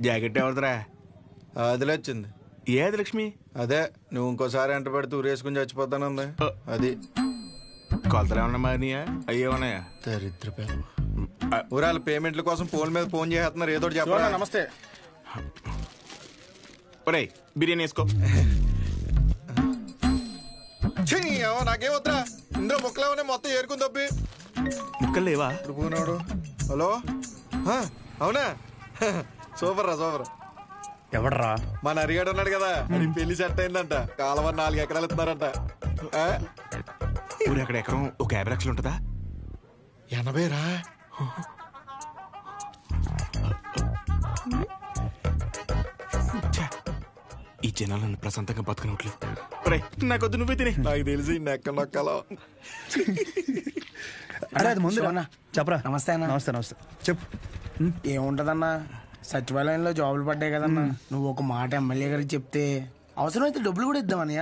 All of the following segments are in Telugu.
జాకెట్ ఎవరిదిరా? అదిలే వచ్చింది. ఏది లక్ష్మి? అదే నువ్వు ఇంకోసారి ఎంట పెడితే ఊరేసుకుని చచ్చిపోతానుంది. అది కొలతలు ఏమన్నా మారినాయా? అయ్యేమన్నాయా? దరిద్ర ఊరాల పేమెంట్ల కోసం ఫోన్ మీద ఫోన్ చేస్తున్నారు. ఏదో చెప్పాలా? నమస్తే. ఒరేయ్ బిర్యానీ వేసుకో. నాకేం వద్దా, ఇందులో ముక్కలేమన్నా మొత్తం ఏరుకుని తప్పి. ముక్కలు లేవా? ఇప్పుడు పోనాడు. హలో, అవునా? సూపర్ రా, సూపర్. ఎవడరా? మన అరిగాడు ఉన్నాడు కదా, పెళ్లి సెట్ అయిందంట. కాలువ 4 ఎకరాలు ఇస్తున్నారంట. ఊరు అక్కడ ఎకరం ఒక 50 లక్షలు ఉంటుందా? 80 రా. ఈ జనాలు నన్ను ప్రశాంతంగా బతకనట్లు. నాకొద్దు, నువ్వే తినే. నాకు తెలిసి ఎక్కడ నొక్కాలో. అరే అది ముందు చెప్పరా. నమస్తే అన్న. నమస్తే నమస్తే. చెప్పు. ఏముంటదన్నా, సచివాలయంలో జాబులు పడ్డాయి కదన్నా. నువ్వు ఒక మాట ఎమ్మెల్యే గారికి చెప్తే అవసరమైతే డబ్బులు కూడా ఇద్దామన్నయ్య.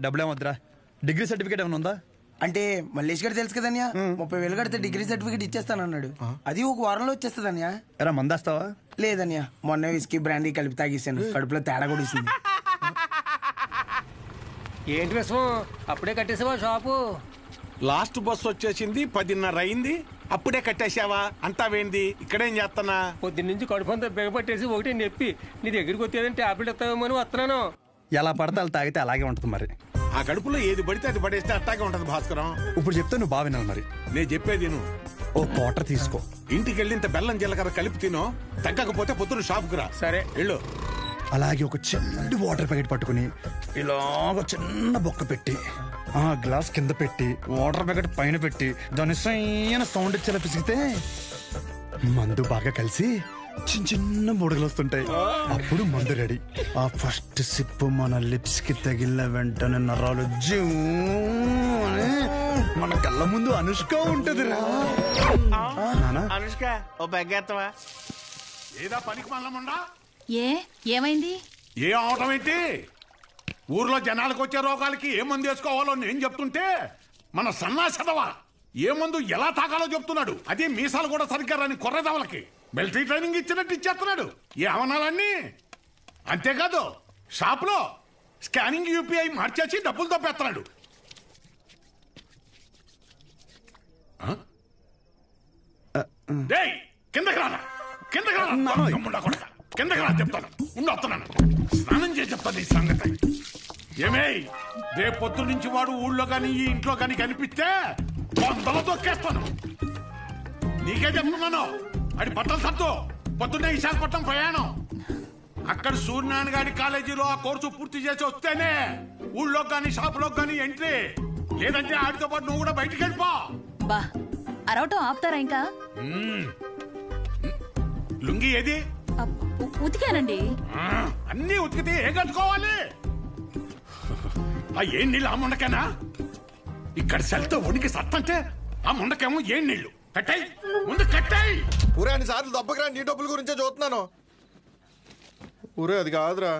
డబ్బులు ఏమొద్దురా. డిగ్రీ సర్టిఫికేట్ ఏమైనా ఉందా? అంటే మల్లేష్ గారు తెలుసు కదన్యా, 30,000 కడితే డిగ్రీ సర్టిఫికేట్ ఇచ్చేస్తానన్నాడు. అది ఒక వారంలో వచ్చేస్తుందన్యా. ఎరా మందేస్తావా? లేదన్యా, మొన్న విస్కీ బ్రాండీ కలిపి తాగేసాను. కడుపులో తేడా కూడా ఇస్తుంది. ఏంటి విషయం? అప్పుడే కట్టేసావా షాపు? లాస్ట్ బస్ వచ్చేసింది, 10:30 అయింది. అప్పుడే కట్టేసావా? అంతా వేంది? ఇక్కడేం చేస్తానా? పొద్దున్నుంచి కడుపంతా బిగపట్టేసి ఒకటి చెప్పి నీ దగ్గరికి వచ్చేదని టాబ్లెట్ ఇస్తావేమో అని వస్తున్నాను. ఎలా పడితే అలా తాగితే అలాగే ఉంటుంది మరి. ఆ కడుపులో ఏది పడితే అది పడేస్తే అట్టాగే ఉంటది భాస్కరం. ఇప్పుడు చెప్తే నువ్వు బాగా వినాలి మరి. నేను చెప్పేది నువ్వు ఓ క్వార్టర్ తీసుకో. ఇంటికి వెళ్ళి ఇంత బెల్లం జీలకర్ర కలిపి తినో. తగ్గకపోతే పొద్దున్న షాప్కి రా. సరే వెళ్ళు. అలాగే ఒక చిన్న వాటర్ ప్యాకెట్ పట్టుకుని ఇలాగ చిన్న బొక్క పెట్టి ఆ గ్లాస్ కింద పెట్టి వాటర్ ప్యాకెట్ పైన పెట్టి దాని సైన సౌండ్ ఇచ్చేలా పిసిగితే మందు బాగా కలిసి చిన్న చిన్న బుడగలు వస్తుంటాయి. అప్పుడు మందు రెడీ. ఆ ఫస్ట్ సిప్ మన లిప్స్ కి తగిలిన వెంటనే నరాలు జూ అని మన కళ్ళ ముందు అనుష్క ఉంటది రా. అనుష్క ఓ బెగ్గేత్తవా? ఏదా పనికి మల్లముండా? ఏమైంది? ఏ అవటం ఏంటి? ఊర్లో జనాలకు వచ్చే రోగాలకి ఏ మందు వేసుకోవాలో నేను చెప్తుంటే మన సన్నాసదవా ఏ మందు ఎలా తాగాలో చెప్తున్నాడు. అదే మీసాలు కూడా సరిగ్గా రాని కొర్రదవలకి మిలిటరీ ట్రైనింగ్ ఇచ్చినట్టు ఇచ్చేస్తున్నాడు. ఏ అవనాలన్నీ. అంతేకాదు షాప్లో స్కానింగ్ యూపీఐ మార్చేసి డబ్బులు తప్పేస్తున్నాడు. కిందకి రానా, కిందకి రానా, కిందకి రా చెప్తాను. వస్తున్నాను, స్నానం చేసి చెప్తాను ఈ సంగతి. ఏమే రేపు పొద్దు నుంచి వాడు ఊళ్ళో కానీ ఈ ఇంట్లో కానీ కనిపిస్తే వందలో తొక్కేస్తాను. నీకే చెప్తున్నాను. అది బట్టలు సత్తు. పొద్దున్నే విశాఖపట్నం ప్రయాణం. అక్కడ సూర్యనారాయణ గారి కాలేజీలో ఆ కోర్సు పూర్తి చేసి వస్తేనే ఊళ్ళో కానీ షాపులో కానీ ఎంట్రీ. లేదంటే ఆడితో పాటు నువ్వు కూడా బయటికి వెళ్ళిపో. బా అరవటం ఆపుతారా ఇంకా? లుంగి ఏది? ఉతికానండి. అన్నీ ఉతికితే ఏం కట్టుకోవాలి? ఆ ఏం నీళ్ళు ఆ ముండకేనా? ఇక్కడ సెల్తో ఉనికి సత్తంటే ఆ ముండకేమో ఏం నీళ్లు? కట్టాయి ముందు కట్టాయి. ఊరే అన్ని సార్లు దెబ్బకిరా, నీ డబ్బుల గురించే చూస్తున్నాను. ఊరే అది కాదురా.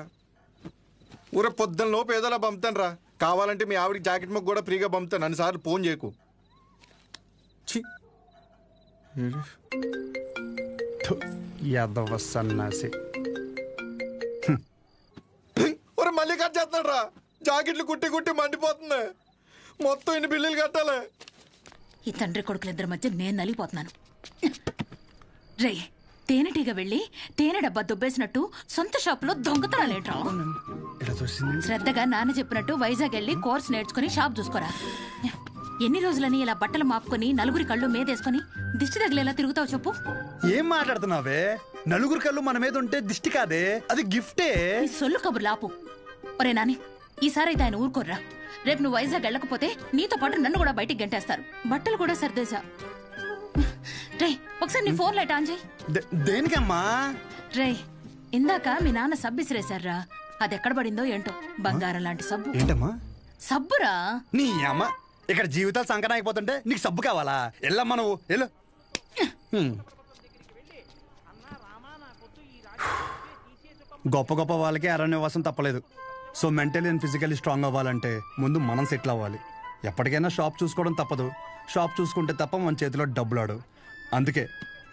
ఊరే పొద్దున్న లోపు ఏదోలా పంపుతాను రా. కావాలంటే మీ ఆవిడికి జాకెట్ ముక్క కూడా ఫ్రీగా పంపుతాను. అన్నిసార్లు ఫోన్ చేయకు. యాదవ సన్నాసి. ఒరే మళ్ళీ కట్ చేస్తున్నాడు రా. జాకెట్లు కుట్టి కుట్టి మండిపోతుంది. మొత్తం ఇన్ని బిల్లులు కట్టాలి. ఈ తండ్రి కొడుకులిద్దరి మధ్య నేను నలిగిపోతున్నాను. రే తేనెటీగ వెళ్ళి తేనె డబ్బా దుబ్బేసినట్టు సొంత షాపులో దొంగతనాలేంట్రా? శ్రద్ధగా నాన్న చెప్పినట్టు వైజాగ్ వెళ్ళి కోర్స్ నేర్చుకుని షాప్ చూసుకోరా. ఎన్ని రోజులని ఇలా బట్టలు మాపుకొని నలుగురి కళ్ళు మీదేసుకుని దిష్టి తగిలేలా తిరుగుతావు చెప్పు? ఏం మాట్లాడుతున్నావే? నలుగురు కళ్ళు మన మీద ఉంటే దిష్టి కాదే, అది గిఫ్టే. ఈ సొల్లు కబుర్లు ఆపు. ఒరే నాని, ఈసారైతే ఆయన ఊరుకోర్రా. రేపు నువ్వు వైజాగ్ వెళ్ళకపోతే నీతో పాటు నన్ను కూడా బయటికి గంటేస్తారు. బట్టలు కూడా సర్దేశా. రే ఒకసారి నీ ఫోన్ లైట్ ఆన్ చేయి. దేనికమ్మా? రే ఇందాక మీ నాన్న సబ్బు ఇసిరేశారా, అది ఎక్కడ పడిందో ఏంటో. బంగారం లాంటి సబ్బు. ఏంటమ్మా? సబ్బురా. నీ అమ్మ ఇక్కడ జీవితాలు సంకటం అయిపోతుంటే నీకు సబ్బు కావాలా? వెళ్ళమ్మా నువ్వు వెళ్ళు. గొప్ప గొప్ప వాళ్ళకి అరణ్యవాసం తప్పలేదు. So mentally and physically strong అవ్వాలంటే ముందు మనం సెటిల్ అవ్వాలి. ఎప్పటికైనా షాప్ చూసుకోవడం తప్పదు. షాప్ చూసుకుంటే తప్ప మన చేతిలో డబ్బులాడు. అందుకే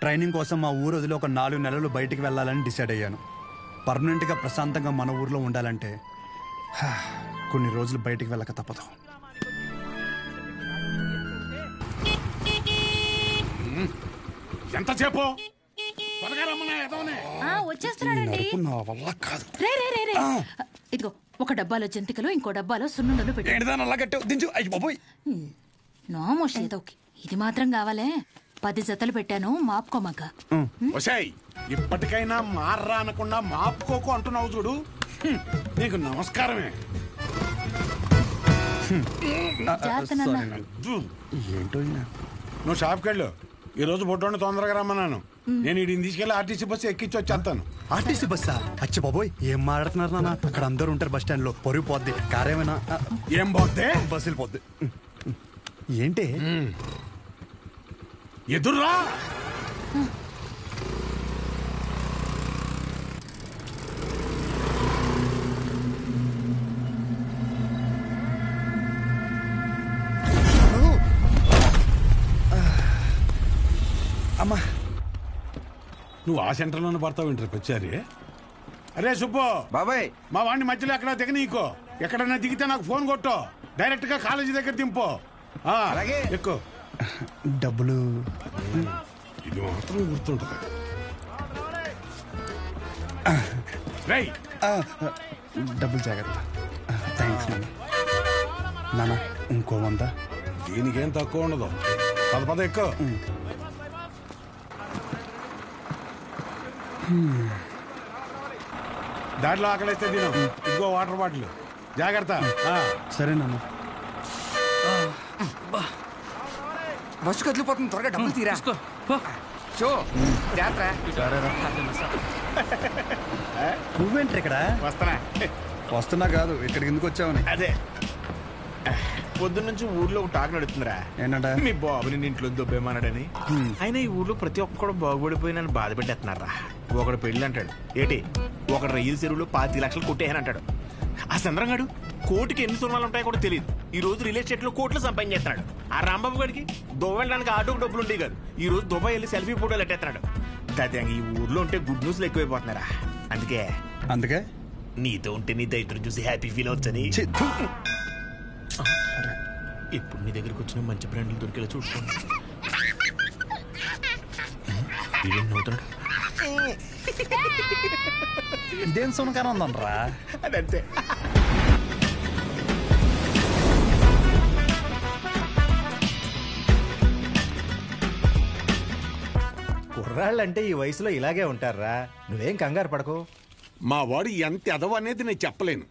ట్రైనింగ్ కోసం మా ఊరు వదిలి ఒక 4 నెలలు బయటికి వెళ్ళాలని డిసైడ్ అయ్యాను. పర్మనెంట్గా ప్రశాంతంగా మన ఊర్లో ఉండాలంటే కొన్ని రోజులు బయటికి వెళ్ళక తప్పదు. ఎంతసేపు త్వరగా రమ్మన్నా ఎదవనే. వచ్చేస్తున్నాడండి. నా వల్ల కాదు. రే రే రే రే ఇదిగో ఒక డబ్బాలో జంతికలు ఇంకో డబ్బాలో సున్నుండలు పెట్టు. ఏంటిదాని అలా కట్టావు? దించు. అయ్యి బాబోయ్. నోమోష్ ఏదోకి ఇది మాత్రం కావాలే. 10 జతలు పెట్టాను మాపుకోమక్క. ఒసేయ్ ఇప్పటికైనా మార్రా అనకుండా మాపుకోకు అంటున్నావు చూడు. నీకు నమస్కారమే. జాగ్రత్త నాన్న. ఏంటో ఈయన. నువ్వు షాప్కి వెళ్ళు. ఈ రోజు బొడ్డోని తొందరగా రమ్మన్నాను. నేను వీడిని తీసుకెళ్ళి ఆర్టీసీ బస్సు ఎక్కించి వచ్చేస్తాను. ఆర్టీసీ బస్సా? అచ్చ బాబోయ్, ఏం మాట్లాడుతున్నారు నాన్న? అక్కడ అందరూ ఉంటారు బస్ స్టాండ్ లో. పొరుగు పోద్ది. కారేమైనా ఏం పోతే బస్సు వెళ్ళిపోద్ది. ఏంటి ఎదుర్రా. అమ్మా, నువ్వు ఆ సెంటర్లోనే పడతావు ఇంటర్కి వచ్చారి. అరే సుబ్బు బాబాయ్, మా వాడిని మధ్యలో ఎక్కడ దిగ నీకో. ఎక్కడన్నా దిగితే నాకు ఫోన్ కొట్టు. డైరెక్ట్ గా కాలేజీ దగ్గర దింపు. అలాగే. ఎక్కువ డబ్బులు ఇది మాత్రం గుర్తుంటుంది. రై డబ్బులు జాగ్రత్త. థ్యాంక్స్ నాన్న. నాన్న ఇంకో 100. దీనికేం తక్కువ ఉండదు. పద ఎక్కువ. దాంట్లో ఆకలిస్తే తిను. ఇంకో వాటర్ బాటిల్ జాగ్రత్త. సరే నాన్న. బస్సు కదిలిపోతుంది, త్వరగా డబ్బులు తీరా. షో నువ్వేంటి ఇక్కడ? వస్తానా? వస్తున్నా కాదు, ఇక్కడికి ఎందుకు వచ్చావని. అదే పొద్దున్నుంచి ఊర్లో ఒక టాక్ నడుతుందిరా. ఏంటంట? మీ బాబుని ఇంట్లో దొబ్బేమన్నాడని. అయినా ఈ ఊర్లో ప్రతి ఒక్కడు బాగుపడిపోయి నన్ను బాధ పెట్టేస్తున్నారా. ఒకడు పెళ్ళి అంటాడు, ఏటి ఒకడు రైలు చెరువులో 25 లక్షలు కొట్టేయని అంటాడు. ఆ చంద్రంగాడు కోటికి ఎన్ని సున్నాలు ఉంటాయో కూడా తెలియదు. ఈ రోజు రియల్ ఎస్టేట్ లో కోట్లు సంపాదించేస్తున్నాడు. ఆ రాంబాబు గడికి దుబాయ్ వెళ్ళడానికి ఆటోకి డబ్బులు ఉండేవి కాదు. ఈ రోజు దుబాయ్ వెళ్ళి సెల్ఫీ ఫోటోలు ఎట్టేస్తున్నాడు. దాదాపు ఈ ఊర్లో ఉంటే గుడ్ న్యూస్లు ఎక్కువైపోతున్నారా. అందుకే నీతో ఉంటే నీ దైత్రం చూసి హ్యాపీ ఫీల్ అవచ్చని ఇప్పుడు నీ దగ్గరికి వచ్చిన మంచి బ్రాండ్లు దొరికేలా చూసుకోండి. ఇదేం సునకారం ఉందనరా? అదంతే. కుర్రాళ్ళంటే ఈ వయసులో ఇలాగే ఉంటారా. నువ్వేం కంగారు పడకు. మా వాడు ఎంత ఎదవ అనేది నేను చెప్పలేను.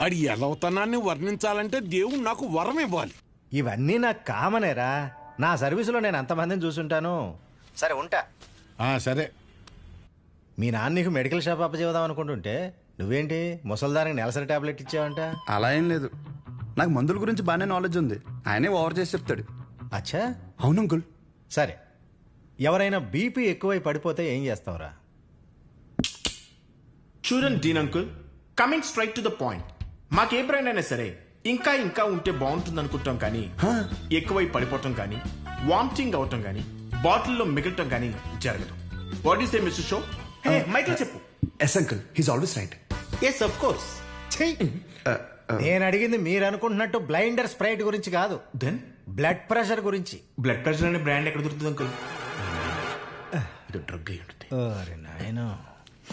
ఆడి ఎదవతనాన్ని వర్ణించాలంటే దేవుడు నాకు వరం ఇవ్వాలి. ఇవన్నీ నాకు కామనేరా. నా సర్వీసులో నేను అంతమందిని చూసుంటాను. సరే ఉంటా. సరే. మీ నాన్న నీకు మెడికల్ షాప్ అప్పచేద్దాం అనుకుంటుంటే నువ్వేంటి ముసల్దానికి నెలసరి టాబ్లెట్ ఇచ్చావంట? అలా ఏం లేదు, నాకు మందుల గురించి బాగానే నాలెడ్జ్ ఉంది. ఆయనే ఓవర్ చేసి చెప్తాడు. అచ్చా, అవును అంకుల్. సరే, ఎవరైనా బీపీ ఎక్కువై పడిపోతే ఏం చేస్తావురా? చూడండి dean uncle, coming straight to the point. మాకే బ్రాండ్ అయినా సరే ఇంకా ఇంకా ఉంటే బాగుంటుంది అనుకుంటాం, కానీ ఎక్కువై పడిపోవటం కానీ వామిటింగ్ అవటం కానీ బాటిల్లో మిగలటం కానీ జరగదు. What is a mister show? Mic లో చెప్పు. Yes uncle, he's always right. Yes of course. నేను అడిగింది మీరు అనుకుంటున్నట్టు బ్లైండర్ స్ప్రైట్ గురించి కాదు. దెన్ బ్లడ్ ప్రెషర్ గురించి. బ్లడ్ ప్రెషర్ అనే బ్రాండ్ ఎక్కడ దొరుకుతుంది అంకుల్? ఇది డ్రగ్ అయి ఉంటుంది. అరే నాయనా,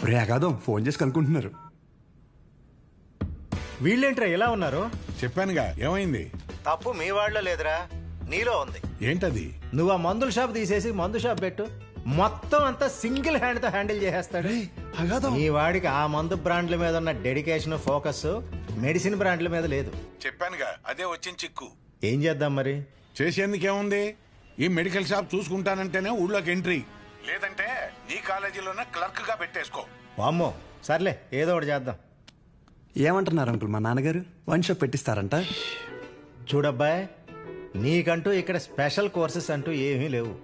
రే అగాదం ఫోన్ చేసి కనుక్కుంటున్నారు. వీళ్ళేంట్రా ఎలా ఉన్నారు? చెప్పానుగా ఏమైంది. తప్పు మీ వాళ్ళలో లేదురా, నీలో ఉంది. ఏంటది? నువ్వు ఆ మందుల షాప్ తీసేసి మందు షాప్ పెట్టు, మొత్తం అంతా సింగిల్ హ్యాండ్ తో హ్యాండిల్ చేసేస్తాడు. ఈ వాడికి ఆ మందు బ్రాండ్ల మీద ఉన్న డెడికేషన్, ఫోకస్ మెడిసిన్ బ్రాండ్ల మీద లేదు. చెప్పానుగా అదే వచ్చిన చిక్కు. ఏం చేద్దాం మరి? చేసేందుకేముంది, ఈ మెడికల్ షాప్ చూసుకుంటానంటేనే ఊళ్ళోకి ఎంట్రీ, లేదంటే నీ కాలేజీలోనే క్లర్క్ గా పెట్టేసుకో. వామ్మో, సర్లే ఏదో ఒకటి చేద్దాం. ఏమంటున్నారు అంకుల్? మా నాన్నగారు వన్ షాప్ పెట్టిస్తారంట. చూడబ్బాయ్, నీకంటూ ఇక్కడ స్పెషల్ కోర్సెస్ అంటూ ఏమీ లేవు.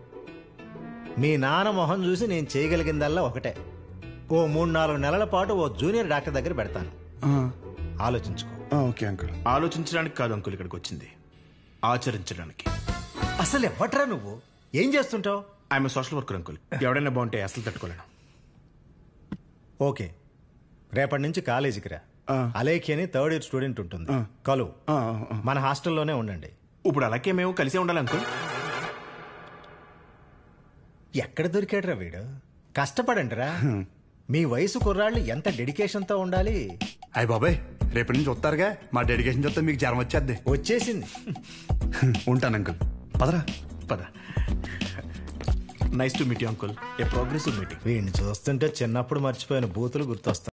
మీ నాన్న మొహం చూసి నేను చేయగలిగిందల్లా ఒకటే, ఓ 3-4 నెలల పాటు ఓ జూనియర్ డాక్టర్ దగ్గర పెడతాను. ఆలోచించుకో. Okay uncle. ఆలోచించడానికి కాదు అంకుల్ ఇక్కడికి వచ్చింది, ఆచరించడానికి. అసలు ఎవట్రా నువ్వు? ఏం చేస్తుంటావు? I'm social worker uncle. ఎవడైనా బాగుంటే అసలు తట్టుకోలేను. ఓకే, రేపటి నుంచి కాలేజీకి రా. అలేఖి అని 3rd ఇయర్ స్టూడెంట్ ఉంటుంది, కలువు. మన హాస్టల్లోనే ఉండండి. ఇప్పుడు అలాగే మేము కలిసే ఉండాలి అంకుల్. ఎక్కడ దొరికాడురా వీడు? కష్టపడండి రా. మీ వయసు కుర్రాళ్ళు ఎంత డెడికేషన్తో ఉండాలి. అయ్య బాబాయ్, రేపటి నుంచి వస్తారుగా, మా డెడికేషన్ చూస్తే మీకు జ్వరం వచ్చేద్ది. వచ్చేసింది. ఉంటాను అంకుల్. పదరా. పద. Nice to meet you uncle. A progressive meeting. వీడిని చూస్తుంటే చిన్నప్పుడు మర్చిపోయిన బూతులు గుర్తొస్తాయి.